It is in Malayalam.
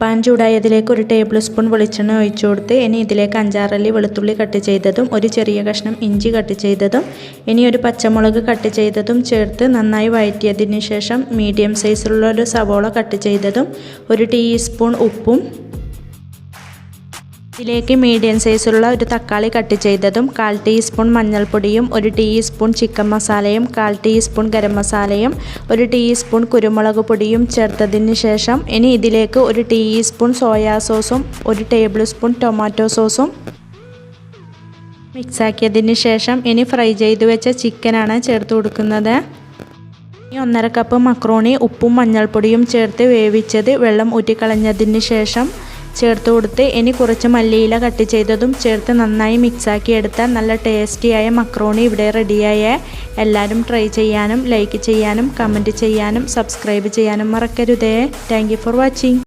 പാൻ ചൂടായതിലേക്ക് 1 ടേബിൾ സ്പൂൺ വെളിച്ചെണ്ണ ഒഴിച്ചു കൊടുത്ത് ഇനി ഇതിലേക്ക് 5-6 അല്ലി വെളുത്തുള്ളി കട്ട് ചെയ്തതും ഒരു ചെറിയ കഷ്ണം ഇഞ്ചി കട്ട് ചെയ്തതും ഇനി ഒരു പച്ചമുളക് കട്ട് ചെയ്തതും ചേർത്ത് നന്നായി വഴറ്റിയതിന് ശേഷം മീഡിയം സൈസിലുള്ള ഒരു സവോള കട്ട് ചെയ്തതും 1 ടീസ്പൂൺ ഉപ്പും ഇതിലേക്ക് മീഡിയം സൈസിലുള്ള ഒരു തക്കാളി കട്ട് ചെയ്തതും 1/4 ടീസ്പൂൺ മഞ്ഞൾപ്പൊടിയും 1 ടീസ്പൂൺ ചിക്കൻ മസാലയും 1/4 ടീസ്പൂൺ ഗരം മസാലയും 1 ടീസ്പൂൺ കുരുമുളക് പൊടിയും ചേർത്തതിന് ശേഷം ഇനി ഇതിലേക്ക് 1 ടീസ്പൂൺ സോയാ സോസും 1 ടേബിൾ സ്പൂൺ ടൊമാറ്റോ സോസും മിക്സാക്കിയതിന് ശേഷം ഇനി ഫ്രൈ ചെയ്ത് വെച്ച ചിക്കനാണ് ചേർത്ത് കൊടുക്കുന്നത്. ഇനി 1/2 കപ്പ് മക്രോണി ഉപ്പും മഞ്ഞൾപ്പൊടിയും ചേർത്ത് വേവിച്ചത് വെള്ളം ഊറ്റിക്കളഞ്ഞതിന് ശേഷം ചേർത്ത് കൊടുത്ത് ഇനി കുറച്ച് മല്ലിയില കട്ട് ചെയ്തതും ചേർത്ത് നന്നായി മിക്സാക്കി എടുത്താൽ നല്ല ടേസ്റ്റിയായ മക്രോണി ഇവിടെ റെഡിയായ. എല്ലാവരും ട്രൈ ചെയ്യാനും ലൈക്ക് ചെയ്യാനും കമൻറ്റ് ചെയ്യാനും സബ്സ്ക്രൈബ് ചെയ്യാനും മറക്കരുതേ. Thank you for watching.